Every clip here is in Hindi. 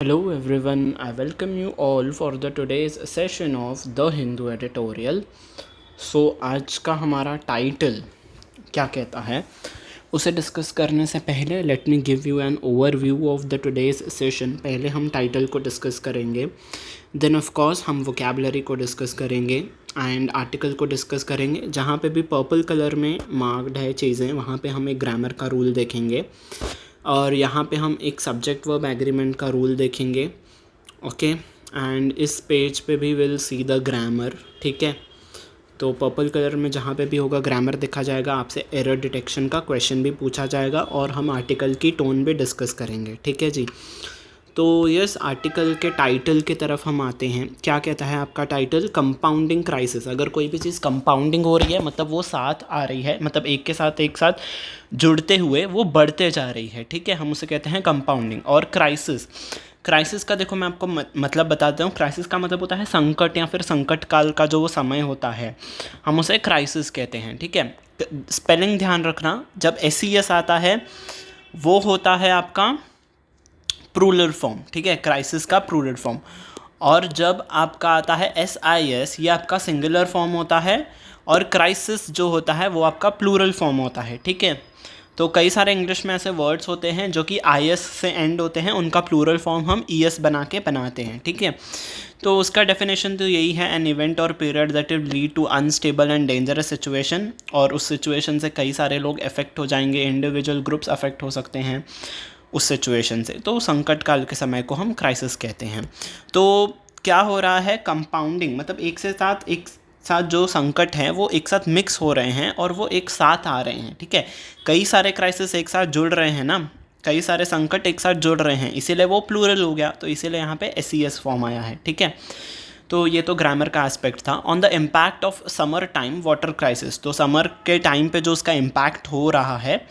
Hello everyone, I welcome you all for the today's session of The Hindu Editorial. आज का हमारा टाइटल क्या कहता है उसे डिस्कस करने से पहले let me give you an overview of the today's session. पहले हम टाइटल को डिस्कस करेंगे, देन ऑफ कोर्स हम वोकेबलरी को डिस्कस करेंगे एंड आर्टिकल को डिस्कस करेंगे। जहाँ पे भी पर्पल कलर में मार्क्ड है चीज़ें वहाँ पे हम एक ग्रामर का रूल देखेंगे और यहाँ पे हम एक सब्जेक्ट वर्ब एग्रीमेंट का रूल देखेंगे। ओके एंड इस पेज पे भी विल सी द ग्रामर। ठीक है, तो पर्पल कलर में जहाँ पे भी होगा ग्रामर दिखा जाएगा, आपसे एरर डिटेक्शन का क्वेश्चन भी पूछा जाएगा और हम आर्टिकल की टोन भी डिस्कस करेंगे। ठीक है जी, तो यस आर्टिकल के टाइटल की तरफ हम आते हैं। क्या कहता है आपका टाइटल? Compounding crisis. अगर कोई भी चीज़ कंपाउंडिंग हो रही है मतलब वो साथ आ रही है, मतलब एक के साथ एक साथ जुड़ते हुए वो बढ़ते जा रही है। ठीक है, हम उसे कहते हैं कंपाउंडिंग। और क्राइसिस, क्राइसिस का देखो मैं आपको मतलब बताता हूँ। क्राइसिस का मतलब होता है संकट या फिर संकट काल का जो वो समय होता है, हम उसे क्राइसिस कहते हैं। ठीक है, स्पेलिंग ध्यान रखना, जब SES आता है वो होता है आपका प्लूरल फॉर्म। ठीक है, क्राइसिस का प्लूरल फॉर्म। और जब आपका आता है SIS ये आपका सिंगुलर फॉर्म होता है और क्राइसिस जो होता है वो आपका प्लूरल फॉर्म होता है। ठीक है, तो कई सारे इंग्लिश में ऐसे वर्ड्स होते हैं जो कि IS से एंड होते हैं, उनका प्लूरल फॉर्म हम ES बना के बनाते हैं। ठीक है, तो उसका डेफिनेशन तो यही है, एन इवेंट और period that will lead to unstable and dangerous situation. और उस सिचुएशन से कई सारे लोग अफेक्ट हो जाएंगे, इंडिविजुअल ग्रुप्स अफेक्ट हो सकते हैं उस सिचुएशन से। तो संकट काल के समय को हम क्राइसिस कहते हैं। तो क्या हो रहा है? कंपाउंडिंग मतलब एक साथ जो संकट हैं वो एक साथ मिक्स हो रहे हैं और वो एक साथ आ रहे हैं। ठीक है, कई सारे क्राइसिस एक साथ जुड़ रहे हैं ना, कई सारे संकट एक साथ जुड़ रहे हैं, इसीलिए वो प्लूरल हो गया, तो इसीलिए यहाँ पे SES फॉर्म आया है। ठीक है, तो ये तो ग्रामर का एस्पेक्ट था। On the impact of summer time water crisis, तो समर के टाइम पे जो उसका इम्पैक्ट हो रहा है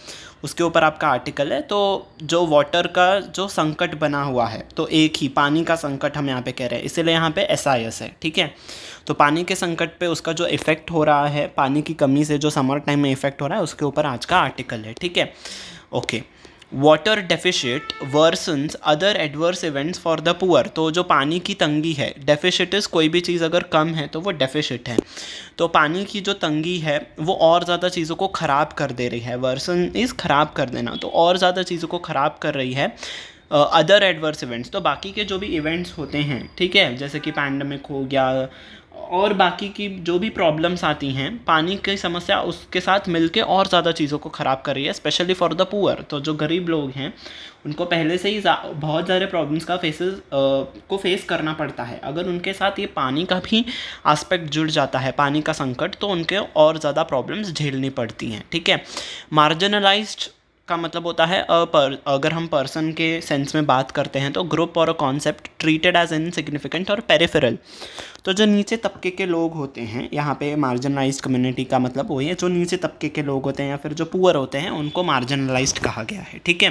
उसके ऊपर आपका आर्टिकल है। तो जो वाटर का जो संकट बना हुआ है, तो एक ही पानी का संकट हम यहाँ पे कह रहे हैं, इसीलिए यहाँ पे SIS है। ठीक है, तो पानी के संकट पे उसका जो इफ़ेक्ट हो रहा है, पानी की कमी से जो समर टाइम में इफ़ेक्ट हो रहा है, उसके ऊपर आज का आर्टिकल है। ठीक है, okay. Water deficit versions other adverse events for the poor, तो जो पानी की तंगी है, डेफिशिट इज़ कोई भी चीज़ अगर कम है तो वो डेफिशिट है। तो पानी की जो तंगी है वो और ज़्यादा चीज़ों को ख़राब कर दे रही है। वर्सन इज़ ख़राब कर देना, तो और ज़्यादा चीज़ों को ख़राब कर रही है। अदर एडवर्स इवेंट्स, तो बाकी के जो भी इवेंट्स होते हैं, ठीक है, जैसे कि पैंडमिक हो गया और बाकी की जो भी प्रॉब्लम्स आती हैं, पानी की समस्या उसके साथ मिलके और ज़्यादा चीज़ों को ख़राब कर रही है, स्पेशली फॉर द पुअर। तो जो गरीब लोग हैं उनको पहले से ही बहुत सारे प्रॉब्लम्स का फेस करना पड़ता है। अगर उनके साथ ये पानी का भी एस्पेक्ट जुड़ जाता है, पानी का संकट, तो उनके और ज़्यादा प्रॉब्लम्स झेलनी पड़ती हैं। ठीक है, मार्जिनलाइज्ड का मतलब होता है अगर हम पर्सन के सेंस में बात करते हैं तो ग्रुप और a concept treated as insignificant और पेरिफेरल। तो जो नीचे तबके के लोग होते हैं, यहाँ पे मार्जिनलाइज्ड कम्युनिटी का मतलब वही है, जो नीचे तबके के लोग होते हैं या फिर जो पुअर होते हैं उनको मार्जिनलाइज्ड कहा गया है। ठीक है,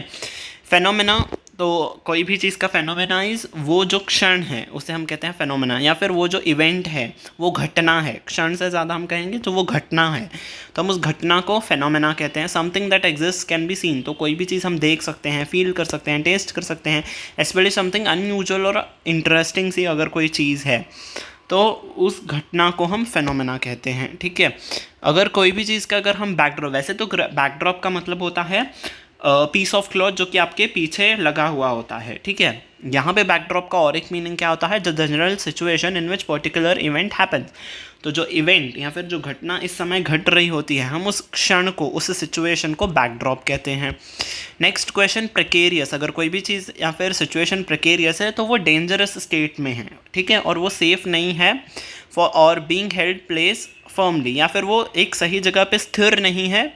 फेनोमेना, तो कोई भी चीज़ का फेनोमेनाइज, वो जो क्षण है उसे हम कहते हैं फेनोमेना, या फिर वो जो इवेंट है वो घटना है। क्षण से ज़्यादा हम कहेंगे तो वो घटना है, तो हम उस घटना को फेनोमेना कहते हैं। Something that exist can be seen, तो कोई भी चीज़ हम देख सकते हैं, फील कर सकते हैं, टेस्ट कर सकते हैं। एस्पेशली समथिंग अनयूजुअल और इंटरेस्टिंग सी अगर कोई चीज़ है तो उस घटना को हम फेनोमेना कहते हैं। ठीक है, अगर कोई भी चीज़ का अगर हम बैकड्रॉप, वैसे तो बैकड्रॉप का मतलब होता है पीस ऑफ क्लॉथ जो कि आपके पीछे लगा हुआ होता है। ठीक है, यहाँ पे बैकड्रॉप का और एक मीनिंग क्या होता है? The general situation in which particular event happens, तो जो इवेंट या फिर जो घटना इस समय घट रही होती है, हम उस क्षण को, उस सिचुएशन को बैकड्रॉप कहते हैं। नेक्स्ट क्वेश्चन, प्रिकेरियस, अगर कोई भी चीज़ या फिर सिचुएशन प्रिकेरियस है तो वो डेंजरस स्टेट में है। ठीक है, और वो सेफ नहीं है फॉर और बीइंग हेल्ड प्लेस फर्मली, या फिर वो एक सही जगह पे स्थिर नहीं है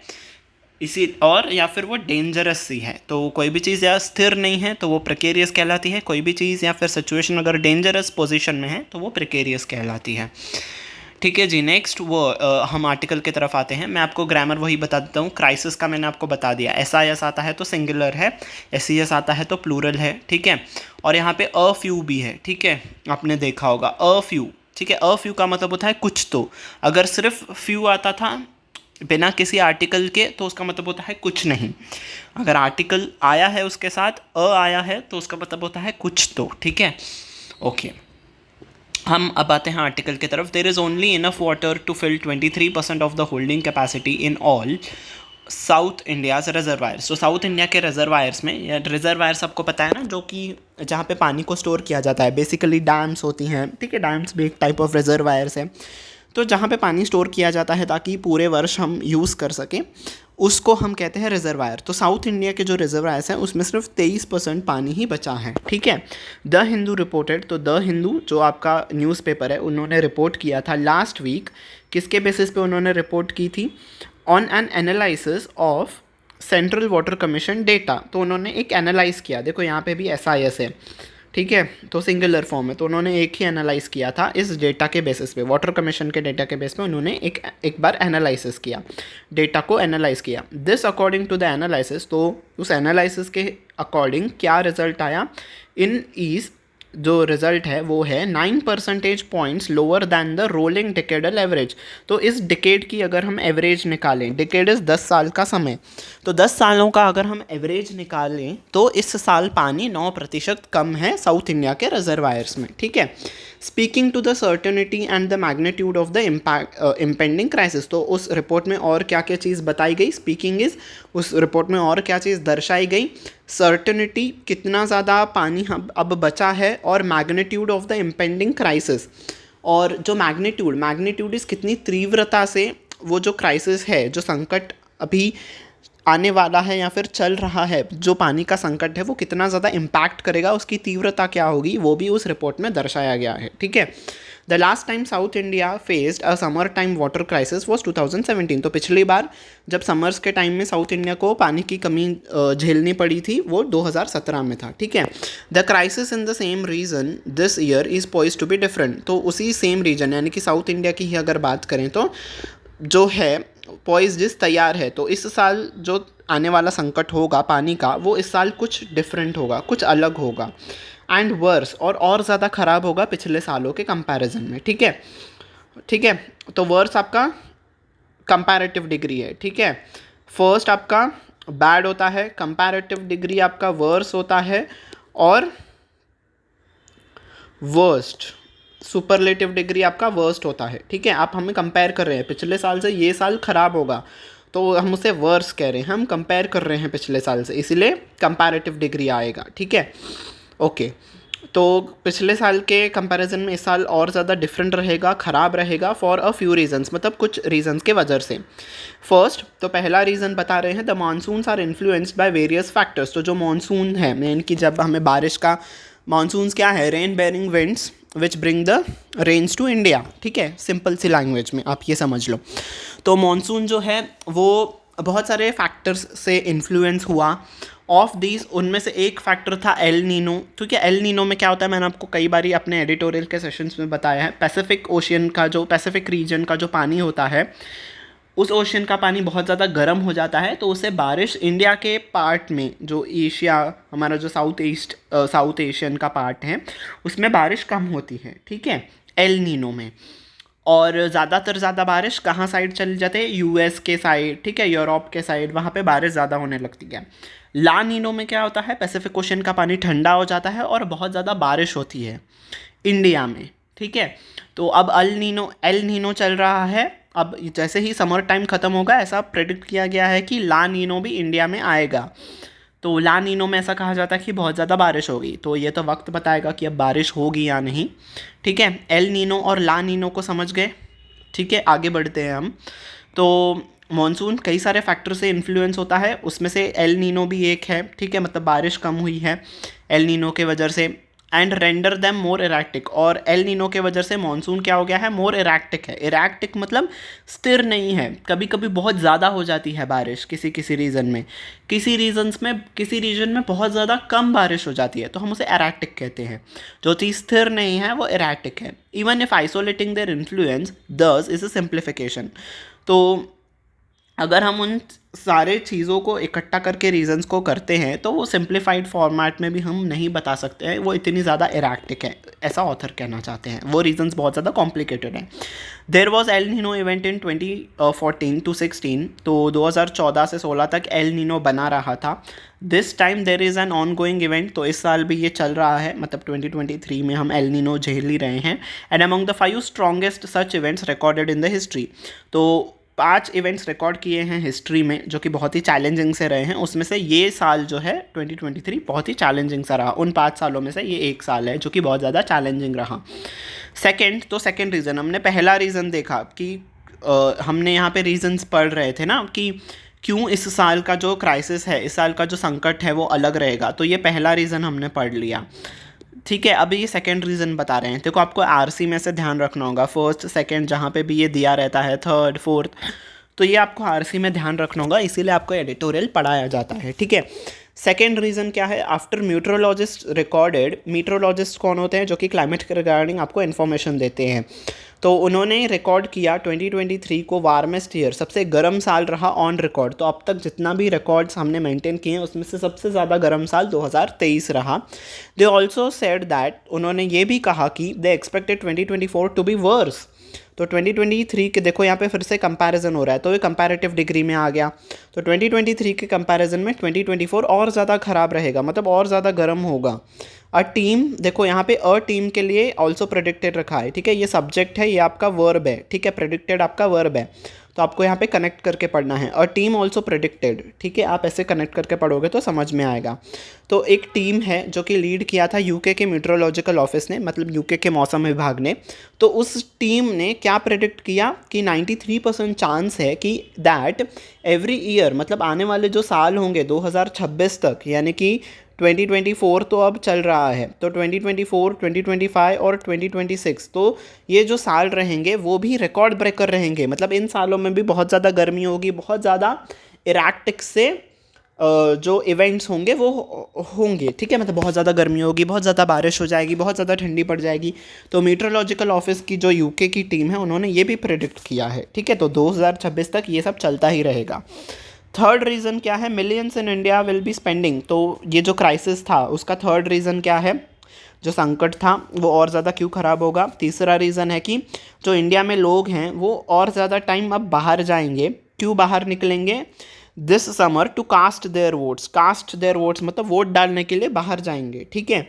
इसी, और या फिर वो डेंजरस सी है। तो कोई भी चीज़ या स्थिर नहीं है तो वो प्रिकेरियस कहलाती है, कोई भी चीज़ या फिर सिचुएशन अगर डेंजरस पोजीशन में है तो वो प्रिकेरियस कहलाती है। ठीक है जी, नेक्स्ट हम आर्टिकल की तरफ आते हैं। मैं आपको ग्रामर वही बता देता हूँ। क्राइसिस का मैंने आपको बता दिया, SIS आता है तो सिंगुलर है, SES आता है तो प्लूरल है। ठीक है, और यहाँ पे अ फ्यू भी है। ठीक है, आपने देखा होगा अ फ्यू। ठीक है, अ फ्यू का मतलब होता है कुछ। तो अगर सिर्फ फ्यू आता था बिना किसी आर्टिकल के तो उसका मतलब होता है कुछ नहीं। अगर आर्टिकल आया है उसके साथ अ आया है तो उसका मतलब होता है कुछ तो, ठीक है। ओके, हम अब आते हैं आर्टिकल की तरफ। There is only enough water to fill 23% of the holding capacity in all south India's reservoirs. तो साउथ इंडिया के रिजर्वायर्स में, या रिजर्वायर्स आपको पता है ना, जो कि जहाँ पे पानी को स्टोर किया जाता है, बेसिकली डैम्स होती हैं, ठीक है। डैम्स भी एक टाइप ऑफ रिजर्वायर्स है। तो जहाँ पे पानी स्टोर किया जाता है ताकि पूरे वर्ष हम यूज़ कर सकें, उसको हम कहते हैं रिजर्वायर। तो साउथ इंडिया के जो रिजर्वायर्स हैं उसमें सिर्फ 23% पानी ही बचा है, ठीक है। द हिंदू रिपोर्टेड, तो द हिंदू जो आपका न्यूज़पेपर है, उन्होंने रिपोर्ट किया था लास्ट वीक। किसके बेसिस पे उन्होंने रिपोर्ट की थी? On an analysis of central water commission data. तो उन्होंने एक एनालाइज किया, देखो यहाँ पे भी SIS है, ठीक है, तो सिंगुलर फॉर्म है, तो उन्होंने एक ही एनालाइज किया था इस डेटा के बेसिस पे, वाटर कमीशन के डेटा के बेस पे उन्होंने एक बार एनालिसिस किया, डेटा को एनालाइज किया। This according to the analysis, तो उस एनालिसिस के अकॉर्डिंग क्या रिजल्ट आया? इन ईज जो रिज़ल्ट है वो है 9 percentage points lower than the rolling decadal average. तो इस डिकेड की अगर हम एवरेज निकालें, डिकेड इज़ 10 साल का समय, तो 10 सालों का अगर हम एवरेज निकालें तो इस साल पानी 9% कम है साउथ इंडिया के रिजर्वायर्स में, ठीक है। Speaking to the certainty and the magnitude of the impending crisis, तो उस रिपोर्ट में और क्या क्या चीज़ बताई गई? स्पीकिंग इज, उस रिपोर्ट में और क्या चीज़ दर्शाई गई? सर्टेनिटी, कितना ज़्यादा पानी अब बचा है, और magnitude of the impending crisis. और जो मैग्नीट्यूड इस कितनी तीव्रता से वो जो क्राइसिस है, जो संकट अभी आने वाला है या फिर चल रहा है, जो पानी का संकट है, वो कितना ज़्यादा इम्पैक्ट करेगा, उसकी तीव्रता क्या होगी, वो भी उस रिपोर्ट में दर्शाया गया है, ठीक है। The last time south India faced a summer time water crisis was 2017। तो पिछली बार जब समर्स के टाइम में साउथ इंडिया को पानी की कमी झेलनी पड़ी थी वो 2017 में था, ठीक है। The crisis in the same region this year is poised to be different. तो उसी सेम रीजन यानी कि साउथ इंडिया की ही अगर बात करें तो जो है पॉइज जिस तैयार है, तो इस साल जो आने वाला संकट होगा पानी का, वो इस साल कुछ डिफरेंट होगा, कुछ अलग होगा, एंड वर्स, और ज़्यादा ख़राब होगा पिछले सालों के कंपैरिजन में, ठीक है, ठीक है। तो वर्स आपका कंपैरेटिव डिग्री है, ठीक है। फर्स्ट आपका बैड होता है, कंपैरेटिव डिग्री आपका वर्स होता है, और वर्स्ट सुपरलेटिव डिग्री आपका वर्स्ट होता है, ठीक है। आप हमें कंपेयर कर रहे हैं पिछले साल से, ये साल ख़राब होगा तो हम उसे वर्स कह रहे हैं, हम कंपेयर कर रहे हैं पिछले साल से, इसीलिए कंपैरेटिव डिग्री आएगा, ठीक है। ओके, तो पिछले साल के कंपैरिजन में इस साल और ज़्यादा डिफरेंट रहेगा, ख़राब रहेगा, फॉर अ फ्यू रीजन्स, मतलब कुछ रीजन्स के वजह से। फर्स्ट, तो पहला रीज़न बता रहे हैं, the monsoons are influenced by various factors. तो जो मानसून है, मेन कि जब हमें बारिश का, मानसून्स क्या है? Rain bearing winds which bring the rains to India, ठीक है, सिंपल सी लैंग्वेज में आप ये समझ लो। तो मानसून जो है वो बहुत सारे फैक्टर्स से इन्फ्लुएंस हुआ। ऑफ दीज, उनमें से एक फैक्टर था एल नीनो, ठीक है। एल नीनो में क्या होता है, मैंने आपको कई बार अपने एडिटोरियल के सेशंस में बताया है, पैसिफिक ओशियन का, जो पैसिफिक रीजन का जो पानी होता है, उस ओशन का पानी बहुत ज़्यादा गर्म हो जाता है, तो उससे बारिश इंडिया के पार्ट में, जो एशिया हमारा जो साउथ एशियन का पार्ट है, उसमें बारिश कम होती है, ठीक है, एल नीनो में। और ज़्यादातर ज़्यादा बारिश कहाँ साइड चली जाती है? US के साइड, ठीक है, यूरोप के साइड, वहाँ पे बारिश ज़्यादा होने लगती है। ला नीनो में क्या होता है? पैसिफिक ओशन का पानी ठंडा हो जाता है और बहुत ज़्यादा बारिश होती है इंडिया में, ठीक है। तो अब एल नीनो चल रहा है। अब जैसे ही समर टाइम ख़त्म होगा, ऐसा प्रेडिक्ट किया गया है कि ला नीनो भी इंडिया में आएगा। तो ला नीनो में ऐसा कहा जाता है कि बहुत ज़्यादा बारिश होगी, तो ये तो वक्त बताएगा कि अब बारिश होगी या नहीं, ठीक है। एल नीनो और ला नीनो को समझ गए, ठीक है। आगे बढ़ते हैं हम। तो मॉनसून कई सारे फैक्टर से इन्फ्लुएंस होता है, उसमें से एल नीनो भी एक है, ठीक है, मतलब बारिश कम हुई है एल नीनो के वजह से, and render them more erratic. और एल नीनो के वजह से मानसून क्या हो गया है? मोर इरेक्टिक है। इरेक्टिक मतलब स्थिर नहीं है, कभी कभी बहुत ज़्यादा हो जाती है बारिश किसी किसी रीजन में, किसी रीजन में बहुत ज़्यादा कम बारिश हो जाती है, तो हम उसे इरेक्टिक कहते हैं। जो चीज़ स्थिर नहीं है वो इरेक्टिक है। Even if isolating their influence दस इज अ सिंप्लीफिकेशन। तो अगर हम उन सारे चीज़ों को इकट्ठा करके रीजंस को करते हैं तो वो सिंप्लीफाइड फॉर्मेट में भी हम नहीं बता सकते हैं, वो इतनी ज़्यादा इराक्टिक है, ऐसा ऑथर कहना चाहते हैं। वो रीजंस बहुत ज़्यादा कॉम्प्लिकेटेड हैं। There was El Nino event in 2014 to 16, तो 2014 से 16 तक एल नीनो बना रहा था। This time there is an on going event, तो इस साल भी ये चल रहा है, मतलब 2023 में हम एल नीनो झेल ही रहे हैं। And among the 5 strongest such events recorded in the history, तो 5 इवेंट्स रिकॉर्ड किए हैं हिस्ट्री में जो कि बहुत ही चैलेंजिंग से रहे हैं। उसमें से ये साल जो है 2023 बहुत ही चैलेंजिंग सा रहा। उन 5 सालों में से ये एक साल है जो कि बहुत ज़्यादा चैलेंजिंग रहा। सेकेंड रीज़न, हमने पहला रीज़न देखा कि हमने यहाँ पे रीजंस पढ़ रहे थे ना कि क्यों इस साल का जो क्राइसिस है, इस साल का जो संकट है वो अलग रहेगा, तो ये पहला रीज़न हमने पढ़ लिया। ठीक है, अभी ये सेकंड रीज़न बता रहे हैं। देखो आपको आरसी में से ध्यान रखना होगा, फर्स्ट सेकंड जहाँ पे भी ये दिया रहता है, थर्ड फोर्थ, तो ये आपको आरसी में ध्यान रखना होगा, इसीलिए आपको एडिटोरियल पढ़ाया जाता है। ठीक है, सेकेंड रीज़न क्या है? आफ्टर मीटरोलॉजिस्ट रिकॉर्डेड, मीटरोलॉजिस्ट कौन होते हैं? जो कि क्लाइमेट के रिगार्डिंग आपको इन्फॉर्मेशन देते हैं। तो उन्होंने रिकॉर्ड किया 2023 को वार्मेस्ट ईयर, सबसे गर्म साल रहा ऑन रिकॉर्ड। तो अब तक जितना भी रिकॉर्ड्स हमने मेंटेन किए हैं उसमें से सबसे ज़्यादा गर्म साल 2023 रहा। दे ऑल्सो सेड दैट, उन्होंने ये भी कहा कि they expected 2024 to be worse. तो 2023 के देखो यहाँ पे फिर से कंपैरिजन हो रहा है, तो ये कंपैरेटिव डिग्री में आ गया। तो 2023 के कंपैरिजन में 2024 और ज़्यादा ख़राब रहेगा, मतलब और ज़्यादा गर्म होगा। अ टीम, देखो यहाँ पे अ टीम के लिए ऑल्सो प्रेडिक्टेड रखा है। ठीक है, ये सब्जेक्ट है, ये आपका वर्ब है। ठीक है, प्रेडिक्टेड आपका वर्ब है, तो आपको यहाँ पे कनेक्ट करके पढ़ना है। अ टीम ऑल्सो प्रेडिक्टेड, ठीक है, आप ऐसे कनेक्ट करके पढ़ोगे तो समझ में आएगा। तो एक टीम है जो कि लीड किया था यूके के मीटरोलॉजिकल ऑफिस ने, मतलब यूके के मौसम विभाग ने। तो उस टीम ने क्या प्रेडिक्ट किया कि 93% चांस है कि दैट एवरी ईयर, मतलब आने वाले जो साल होंगे 2026 तक, यानी कि 2024 तो अब चल रहा है, तो 2024, 2025 और 2026, तो ये जो साल रहेंगे वो भी रिकॉर्ड ब्रेकर रहेंगे। मतलब इन सालों में भी बहुत ज़्यादा गर्मी होगी, बहुत ज़्यादा इराक्टिक से जो इवेंट्स होंगे वो होंगे। ठीक है, मतलब बहुत ज़्यादा गर्मी होगी, बहुत ज़्यादा बारिश हो जाएगी, बहुत ज़्यादा ठंडी पड़ जाएगी। तो मीटरोलॉजिकल ऑफिस की जो यूके की टीम है उन्होंने ये भी प्रेडिक्ट किया है। ठीक है, तो 2026 तक ये सब चलता ही रहेगा। थर्ड रीज़न क्या है? Millions in India will be spending, तो ये जो क्राइसिस था उसका थर्ड रीज़न क्या है? जो संकट था वो और ज़्यादा क्यों ख़राब होगा? तीसरा रीज़न है कि जो इंडिया में लोग हैं वो और ज़्यादा टाइम अब बाहर जाएंगे। क्यों बाहर निकलेंगे? This summer to cast their votes, cast their votes मतलब वोट डालने के लिए बाहर जाएंगे। ठीक है,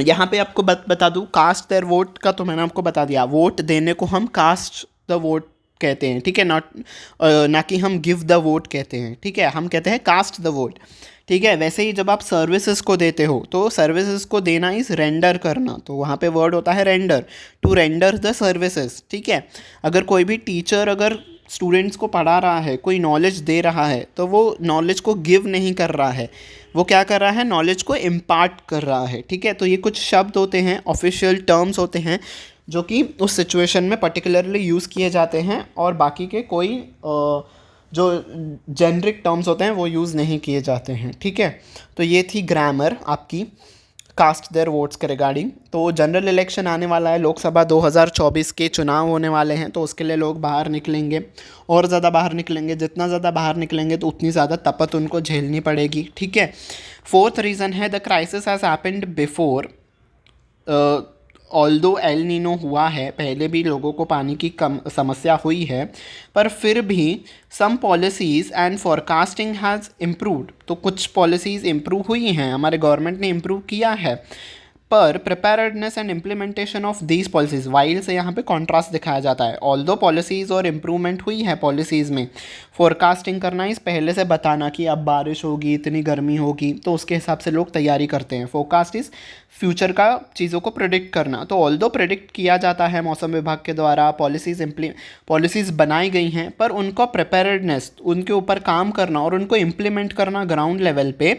यहाँ पे आपको बता दूँ, कास्ट देयर वोट का तो मैंने आपको बता दिया, वोट देने को हम कास्ट द वोट कहते हैं। ठीक है, नॉट ना कि हम गिव द वोट कहते हैं। ठीक है, हम कहते हैं कास्ट द वोट। ठीक है, वैसे ही जब आप सर्विसेज को देते हो तो सर्विसेज को देना इस रेंडर करना, तो वहाँ पे वर्ड होता है render, to render the services. ठीक है, अगर कोई भी टीचर अगर स्टूडेंट्स को पढ़ा रहा है, कोई नॉलेज दे रहा है, तो वो नॉलेज को गिव नहीं कर रहा है, वो क्या कर रहा है? नॉलेज को इम्पार्ट कर रहा है। ठीक है, तो ये कुछ शब्द होते हैं, ऑफिशियल टर्म्स होते हैं जो कि उस सिचुएशन में पर्टिकुलरली यूज़ किए जाते हैं, और बाकी के कोई जो जेनरिक टर्म्स होते हैं वो यूज़ नहीं किए जाते हैं। ठीक है, तो ये थी ग्रामर आपकी कास्ट देयर वोट्स के रिगार्डिंग। तो जनरल इलेक्शन आने वाला है, लोकसभा 2024 के चुनाव होने वाले हैं, तो उसके लिए लोग बाहर निकलेंगे, और ज़्यादा बाहर निकलेंगे। जितना ज़्यादा बाहर निकलेंगे तो उतनी ज़्यादा तपत उनको झेलनी पड़ेगी। ठीक है, फोर्थ रीज़न है the crisis has happened before, although El Nino हुआ है, पहले भी लोगों को पानी की कम समस्या हुई है, पर फिर भी some policies and forecasting has improved, तो कुछ पॉलिसीज़ इम्प्रूव हुई हैं, हमारे गवर्नमेंट ने इम्प्रूव किया है। पर preparedness and implementation of these policies, while से यहाँ पे कॉन्ट्रास्ट दिखाया जाता है। ऑल्दो पॉलिसीज़ और इम्प्रूवमेंट हुई है पॉलिसीज़ में, फोरकास्टिंग करना इस पहले से बताना कि अब बारिश होगी, इतनी गर्मी होगी, तो उसके हिसाब से लोग तैयारी करते हैं। फोरकास्ट इज़ फ्यूचर का चीज़ों को प्रेडिक्ट करना। तो ऑल्दो प्रेडिक्ट किया जाता है मौसम विभाग के द्वारा, पॉलिसीज़ बनाई गई हैं, पर उनको प्रिपेयर्डनेस, उनके ऊपर काम करना और उनको इम्प्लीमेंट करना ग्राउंड लेवल पे,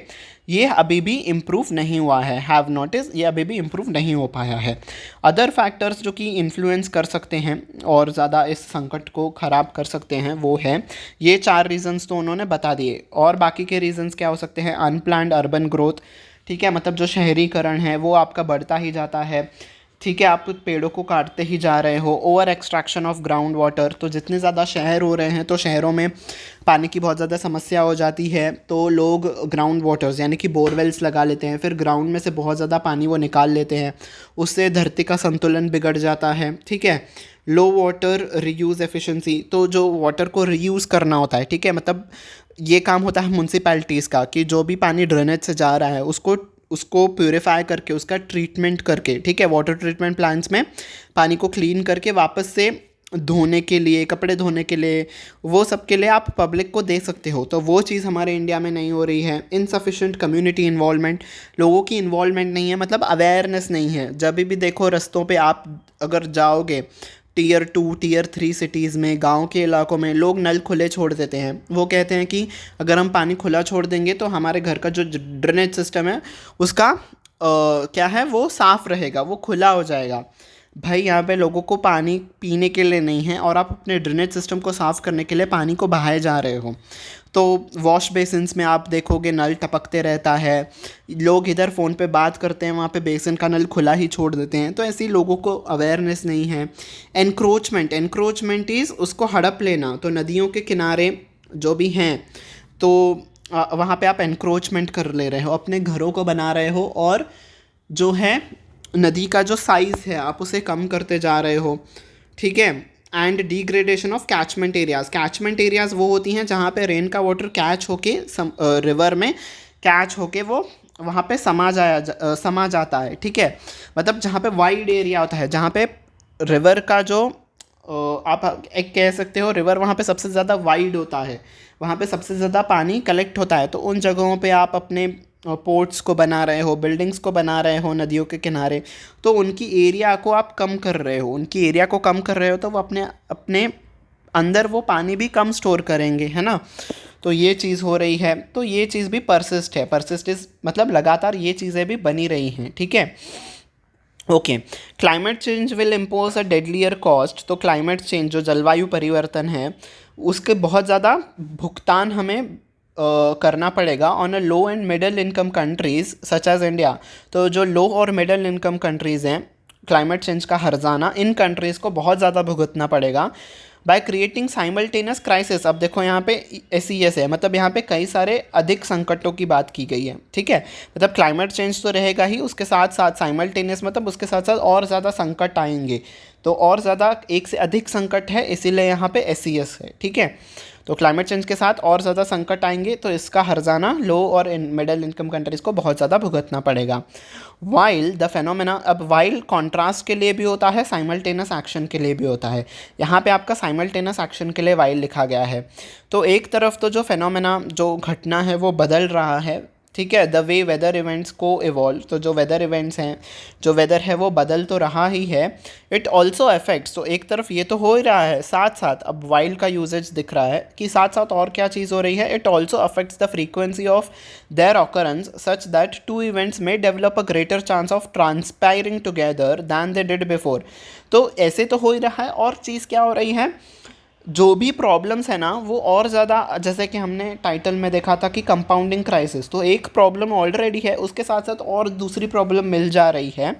ये अभी भी इम्प्रूव नहीं हुआ है। हैव नोटिस, ये अभी भी इम्प्रूव नहीं हो पाया है। अदर फैक्टर्स जो कि इन्फ्लुएंस कर सकते हैं और ज़्यादा इस संकट को ख़राब कर सकते हैं वो है, ये 4 रीजंस तो उन्होंने बता दिए, और बाकी के रीजंस क्या हो सकते हैं? अनप्लान्ड अर्बन ग्रोथ, ठीक है, मतलब जो शहरीकरण है वो आपका बढ़ता ही जाता है। ठीक है, आप पेड़ों को काटते ही जा रहे हो। Over extraction of ground water, तो जितने ज़्यादा शहर हो रहे हैं तो शहरों में पानी की बहुत ज़्यादा समस्या हो जाती है, तो लोग ग्राउंड वाटर्स यानी कि बोरवेल्स लगा लेते हैं, फिर ग्राउंड में से बहुत ज़्यादा पानी वो निकाल लेते हैं, उससे धरती का संतुलन बिगड़ जाता है। ठीक है, लो वाटर रीयूज़ एफिशिएंसी, तो जो वाटर को रीयूज़ करना होता है, ठीक है, मतलब ये काम होता है म्यूनसिपैलिटीज़ का कि जो भी पानी ड्रेनेज से जा रहा है उसको उसको प्यूरिफाई करके उसका ट्रीटमेंट करके, ठीक है, वाटर ट्रीटमेंट प्लांट्स में पानी को क्लीन करके वापस से धोने के लिए, कपड़े धोने के लिए, वो सब के लिए आप पब्लिक को दे सकते हो। तो वो चीज़ हमारे इंडिया में नहीं हो रही है। इनसफिशेंट कम्युनिटी इन्वॉल्वमेंट, लोगों की इन्वॉल्वमेंट नहीं है, मतलब अवेयरनेस नहीं है। जब भी देखो रस्तों पे आप अगर जाओगे टीयर 2 टीयर 3 सिटीज़ में, गांव के इलाकों में लोग नल खुले छोड़ देते हैं। वो कहते हैं कि अगर हम पानी खुला छोड़ देंगे तो हमारे घर का जो ड्रेनेज सिस्टम है उसका क्या है वो साफ़ रहेगा, वो खुला हो जाएगा। भाई यहाँ पे लोगों को पानी पीने के लिए नहीं है और आप अपने ड्रेनेज सिस्टम को साफ़ करने के लिए पानी को बहाए जा रहे हो। तो वॉश बेसिन्स में आप देखोगे नल टपकते रहता है, लोग इधर फ़ोन पे बात करते हैं, वहाँ पे बेसिन का नल खुला ही छोड़ देते हैं। तो ऐसे ही लोगों को अवेयरनेस नहीं है। एनक्रोचमेंट इज़ उसको हड़प लेना। तो नदियों के किनारे जो भी हैं तो वहाँ पे आप एनक्रोचमेंट कर ले रहे हो, अपने घरों को बना रहे हो, और जो है नदी का जो साइज़ है आप उसे कम करते जा रहे हो। ठीक है, and degradation of catchment areas. Catchment areas वो होती हैं जहाँ पे रेन का वाटर कैच होके रिवर में कैच होके वो वहाँ पे समा जाता है। ठीक है, मतलब जहाँ पे वाइड एरिया होता है, जहाँ पे रिवर का जो आप एक कह सकते हो रिवर वहाँ पे सबसे ज़्यादा वाइड होता है, वहाँ पे सबसे ज़्यादा पानी कलेक्ट होता है। तो उन जगहों पे आप अपने पोर्ट्स को बना रहे हो, बिल्डिंग्स को बना रहे हो नदियों के किनारे, तो उनकी एरिया को आप कम कर रहे हो। उनकी एरिया को कम कर रहे हो तो वो अपने अपने अंदर वो पानी भी कम स्टोर करेंगे, है ना। तो ये चीज़ हो रही है, तो ये चीज़ भी परसिस्ट है। परसिस्ट इज मतलब लगातार ये चीज़ें भी बनी रही हैं। ठीक है, okay. Climate change will impose a deadlier cost. तो क्लाइमेट चेंज जो जलवायु परिवर्तन है उसके बहुत ज़्यादा भुगतान हमें करना पड़ेगा on a low and middle income countries such as India. तो जो लो और मिडिल इनकम कंट्रीज़ हैं, क्लाइमेट चेंज का हर्जाना इन कंट्रीज़ को बहुत ज़्यादा भुगतना पड़ेगा बाय क्रिएटिंग साइमल्टेनियस क्राइसिस। अब देखो यहाँ पे SES है, मतलब यहाँ पे कई सारे अधिक संकटों की बात की गई है। ठीक है, मतलब क्लाइमेट चेंज तो रहेगा ही, उसके साथ साथ साइमल्टेनियस मतलब उसके साथ साथ और ज़्यादा संकट आएंगे। तो और ज़्यादा एक से अधिक संकट है, इसीलिए यहाँ पे SES है। ठीक है, तो क्लाइमेट चेंज के साथ और ज़्यादा संकट आएंगे, तो इसका हर्जाना लो और मिडिल इनकम कंट्रीज़ को बहुत ज़्यादा भुगतना पड़ेगा। वाइल द फेनोमेना, अब वाइल कॉन्ट्रास्ट के लिए भी होता है, साइमल्टेनियस एक्शन के लिए भी होता है। यहाँ पे आपका साइमल्टेनियस एक्शन के लिए वाइल लिखा गया है। तो एक तरफ तो जो फेनोमेना जो घटना है वो बदल रहा है, ठीक है, द वे वेदर इवेंट्स को इवॉल्व। तो जो वेदर इवेंट्स हैं, जो वेदर है वो बदल तो रहा ही है। इट ऑल्सो अफेक्ट्स, तो एक तरफ ये तो हो ही रहा है, साथ साथ अब वाइल्ड का यूजेज दिख रहा है कि साथ साथ और क्या चीज़ हो रही है। It also affects the frequency of their occurrence such that two events में develop a greater chance of transpiring together than they did before. तो ऐसे तो हो ही रहा है, और चीज़ क्या हो रही है, जो भी प्रॉब्लम्स है ना वो और ज़्यादा, जैसे कि हमने टाइटल में देखा था कि कंपाउंडिंग क्राइसिस, तो एक प्रॉब्लम ऑलरेडी है उसके साथ साथ और दूसरी प्रॉब्लम मिल जा रही है।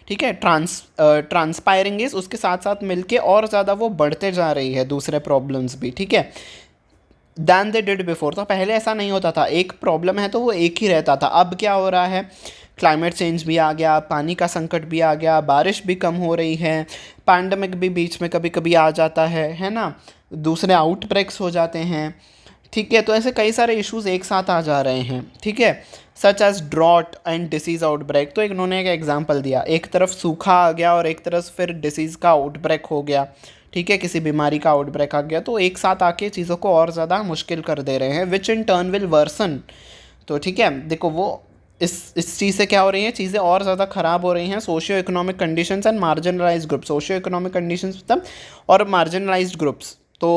ठीक है, ट्रांसपायरिंग इज उसके साथ साथ मिलके और ज़्यादा वो बढ़ते जा रही है दूसरे प्रॉब्लम्स भी। ठीक है, दैन दे डिड बिफोर। तो पहले ऐसा नहीं होता था, एक प्रॉब्लम है तो वो एक ही रहता था। अब क्या हो रहा है, क्लाइमेट चेंज भी आ गया, पानी का संकट भी आ गया, बारिश भी कम हो रही है, पैंडमिक भी बीच में कभी कभी आ जाता है ना, दूसरे आउटब्रेक्स हो जाते हैं। ठीक है, तो ऐसे कई सारे इश्यूज़ एक साथ आ जा रहे हैं। ठीक है, such as drought and disease outbreak. तो इन्होंने एक एग्जांपल दिया, एक तरफ सूखा आ गया और एक तरफ फिर डिसीज़ का आउटब्रेक हो गया। ठीक है, किसी बीमारी का आउटब्रेक आ गया, तो एक साथ आके चीज़ों को और ज़्यादा मुश्किल कर दे रहे हैं, विच इन टर्न विल वर्सन। तो ठीक है, देखो वो इस चीज़ से क्या हो रही है, चीज़ें और ज़्यादा ख़राब हो रही हैं। Socio economic conditions and marginalised groups. Socio economic conditions मतलब और मार्जिनलाइज्ड ग्रुप्स, तो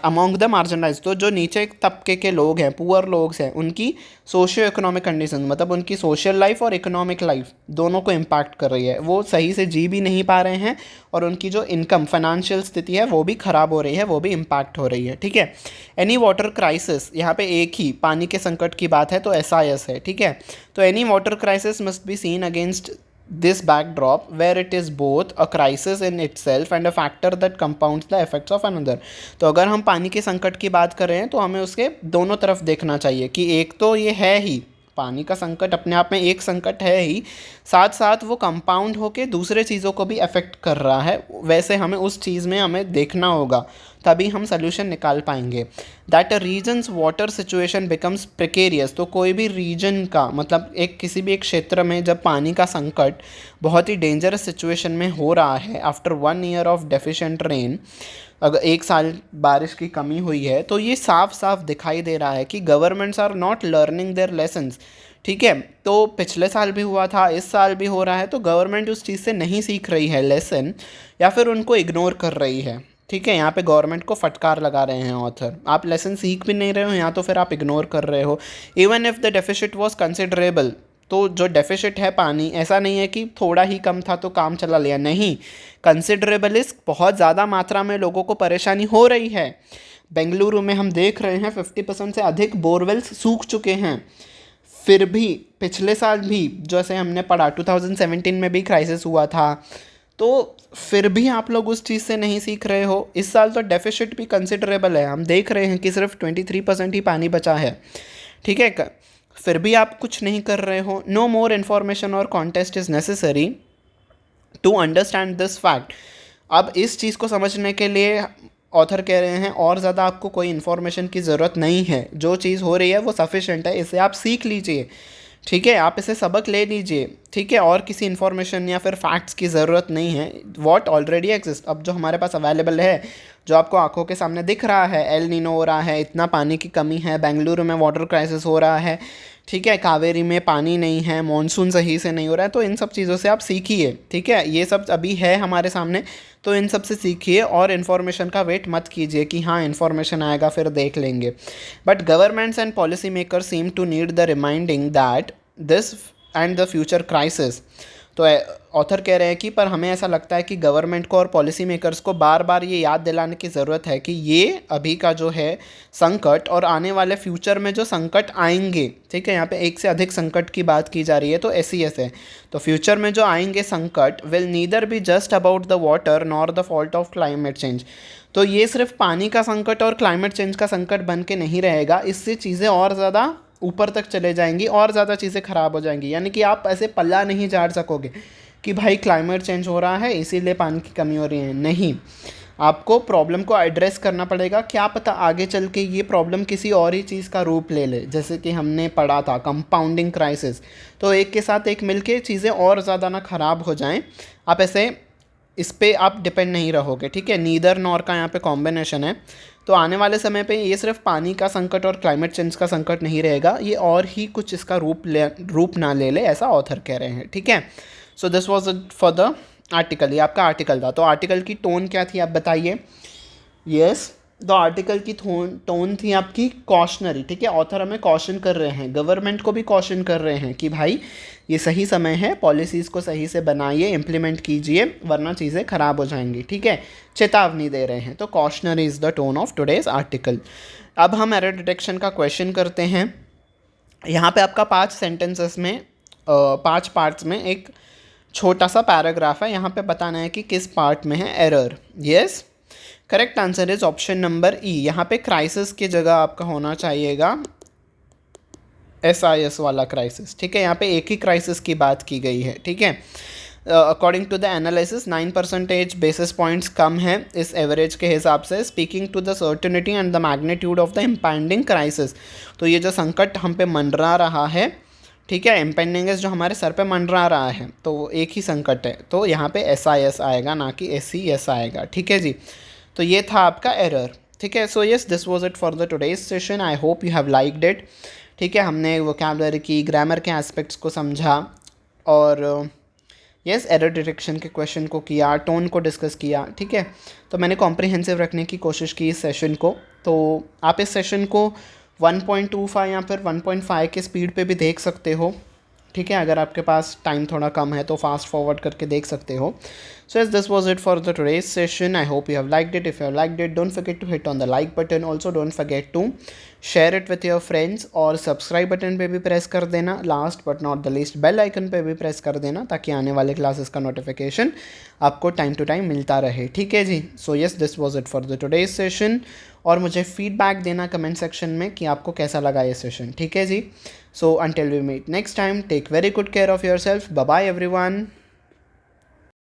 अमॉन्ग द मार्जिनलाइज, तो जो नीचे तबके के लोग हैं, पुअर लोग हैं, उनकी सोशियो इकोनॉमिक कंडीशन मतलब उनकी सोशल लाइफ और इकोनॉमिक लाइफ दोनों को इम्पैक्ट कर रही है। वो सही से जी भी नहीं पा रहे हैं और उनकी जो इनकम फाइनेंशियल स्थिति है वो भी ख़राब हो रही है, वो भी इम्पैक्ट हो रही है। ठीक है, एनी वाटर क्राइसिस, यहाँ पे एक ही पानी के संकट की बात है तो SIS है। ठीक है, तो any water crisis must be seen against this backdrop where it is both a crisis in itself and a factor that compounds the effects of another. तो अगर हम पानी के संकट की बात कर रहे हैं तो हमें उसके दोनों तरफ देखना चाहिए कि एक तो ये है ही, पानी का संकट अपने आप में एक संकट है ही, साथ साथ वो कंपाउंड होके दूसरे चीज़ों को भी अफेक्ट कर रहा है. वैसे हमें उस चीज़ में हमें देखना होगा, तभी हम सोल्यूशन निकाल पाएंगे. That a region's water situation becomes precarious. तो कोई भी रीजन का मतलब एक किसी भी एक क्षेत्र में जब पानी का संकट बहुत ही डेंजरस सिचुएशन में हो रहा है after 1 year of deficient rain, अगर 1 साल बारिश की कमी हुई है, तो ये साफ साफ दिखाई दे रहा है कि governments are not learning their lessons. ठीक है, तो पिछले साल भी हुआ था, इस साल भी हो रहा है, तो गवर्नमेंट उस चीज़ से नहीं सीख रही है लेसन, या फिर उनको इग्नोर कर रही है. ठीक है, यहाँ पे गवर्नमेंट को फटकार लगा रहे हैं ऑथर, आप लेसन सीख भी नहीं रहे हो या तो फिर आप इग्नोर कर रहे हो. Even if the deficit was considerable, तो जो डेफिसिट है पानी, ऐसा नहीं है कि थोड़ा ही कम था तो काम चला लिया, नहीं, कंसिडरेबल इस बहुत ज़्यादा मात्रा में लोगों को परेशानी हो रही है. बेंगलुरु में हम देख रहे हैं 50% से अधिक बोरवेल्स सूख चुके हैं. फिर भी पिछले साल भी जैसे हमने पढ़ा 2017 में भी क्राइसिस हुआ था, तो फिर भी आप लोग उस चीज़ से नहीं सीख रहे हो. इस साल तो डेफिसिट भी कंसिडरेबल है, हम देख रहे हैं कि सिर्फ 23% ही पानी बचा है. ठीक है, फिर भी आप कुछ नहीं कर रहे हो. नो मोर इन्फॉर्मेशन और context is necessary to understand this fact. अब इस चीज़ को समझने के लिए ऑथर कह रहे हैं और ज़्यादा आपको कोई इन्फॉर्मेशन की ज़रूरत नहीं है, जो चीज़ हो रही है वो सफिशेंट है, इसे आप सीख लीजिए. ठीक है, आप इसे सबक ले लीजिए. ठीक है, और किसी इन्फॉर्मेशन या फिर फैक्ट्स की ज़रूरत नहीं है. वॉट ऑलरेडी एग्जिस्ट, अब जो हमारे पास अवेलेबल है, जो आपको आंखों के सामने दिख रहा है, एल नीनो हो रहा है, इतना पानी की कमी है, बेंगलुरु में वाटर क्राइसिस हो रहा है. ठीक है, कावेरी में पानी नहीं है, मॉनसून सही से नहीं हो रहा है, तो इन सब चीज़ों से आप सीखिए. ठीक है, ये सब अभी है हमारे सामने, तो इन सब से सीखिए और इन्फॉर्मेशन का वेट मत कीजिए कि हाँ इन्फॉर्मेशन आएगा फिर देख लेंगे. But governments and policy maker seem to need the reminding that this and the future crisis. तो ऑथर कह रहे हैं कि पर हमें ऐसा लगता है कि गवर्नमेंट को और पॉलिसी मेकर्स को बार बार ये याद दिलाने की ज़रूरत है कि ये अभी का जो है संकट और आने वाले फ्यूचर में जो संकट आएंगे, ठीक है, यहाँ पे एक से अधिक संकट की बात की जा रही है, तो SES है, तो फ्यूचर में जो आएंगे संकट will neither be just about the water nor the fault of climate change. तो ये सिर्फ पानी का संकट और क्लाइमेट चेंज का संकट बन के नहीं रहेगा, इससे चीज़ें और ज़्यादा ऊपर तक चले जाएंगी और ज़्यादा चीज़ें ख़राब हो जाएंगी. यानी कि आप ऐसे पल्ला नहीं झाड़ सकोगे कि भाई क्लाइमेट चेंज हो रहा है इसीलिए पानी की कमी हो रही है. नहीं, आपको प्रॉब्लम को एड्रेस करना पड़ेगा. क्या पता आगे चल के ये प्रॉब्लम किसी और ही चीज़ का रूप ले ले, जैसे कि हमने पढ़ा था कंपाउंडिंग क्राइसिस. तो एक के साथ एक मिलके चीज़ें और ज़्यादा ना ख़राब हो जाएं. आप ऐसे इस पे आप डिपेंड नहीं रहोगे. ठीक है, नीदर नॉर का यहाँ पे कॉम्बिनेशन है. तो आने वाले समय पे ये सिर्फ पानी का संकट और क्लाइमेट चेंज का संकट नहीं रहेगा, ये और ही कुछ इसका रूप ना ले ले, ऐसा ऑथर कह रहे हैं. ठीक है, so this was for the article. ये आपका आर्टिकल था. तो आर्टिकल की टोन क्या थी आप बताइए. यस, द आर्टिकल की टोन थी आपकी कॉशनरी. ठीक है, ऑथर हमें कॉशन कर रहे हैं, गवर्नमेंट को भी कॉशन कर रहे हैं कि भाई ये सही समय है, पॉलिसीज़ को सही से बनाइए, इम्प्लीमेंट कीजिए, वरना चीज़ें ख़राब हो जाएंगी. ठीक है, चेतावनी दे रहे हैं. तो cautionary is the tone of today's article. अब हम एरर डिटेक्शन का क्वेश्चन करते हैं. यहाँ पे आपका 5 सेंटेंसेस में 5 पार्ट्स में एक छोटा सा पैराग्राफ है. यहाँ पे बताना है कि किस पार्ट में है error. Yes, correct answer is option number ई. यहाँ पे क्राइसिस की जगह आपका होना चाहिएगा SIS वाला क्राइसिस. ठीक है, यहाँ पे एक ही क्राइसिस की बात की गई है. ठीक है, according to the analysis 9% basis points कम है इस एवरेज के हिसाब से. Speaking to the certainty and the magnitude of the impending crisis. तो ये जो संकट हम पे मंडरा रहा है, ठीक है, इम्पेंडिंग जो हमारे सर पे मंडरा रहा है, तो एक ही संकट है, तो यहाँ पे SIS आएगा ना कि SES आएगा. ठीक है जी, तो ये था आपका एरर. ठीक है, सो yes this was it for the today's session. I hope you have liked it. ठीक है, हमने वोकैबुलरी की, ग्रामर के एस्पेक्ट्स को समझा और यस एरर डिटेक्शन के क्वेश्चन को किया, टोन को डिस्कस किया. ठीक है, तो मैंने कॉम्प्रिहेंसिव रखने की कोशिश की इस सेशन को. तो आप इस सेशन को 1.25 या फिर 1.5 के स्पीड पे भी देख सकते हो. ठीक है, अगर आपके पास टाइम थोड़ा कम है तो फास्ट फॉरवर्ड करके देख सकते हो. So yes, this was it for the today's session. I hope you have liked it. If you have liked it, don't forget to hit on the like button. Also don't forget to share it with your friends, और सब्सक्राइब बटन पे भी प्रेस कर देना. Last but not the least, bell icon पे भी प्रेस कर देना, ताकि आने वाले क्लासेस का नोटिफिकेशन आपको टाइम टू टाइम मिलता रहे. ठीक है जी. So yes, this was it for the today's session. और मुझे फीडबैक देना कमेंट सेक्शन में कि आपको कैसा लगा ये सेशन. ठीक है जी. सो until we meet next time, take very good care of yourself. Bye bye everyone.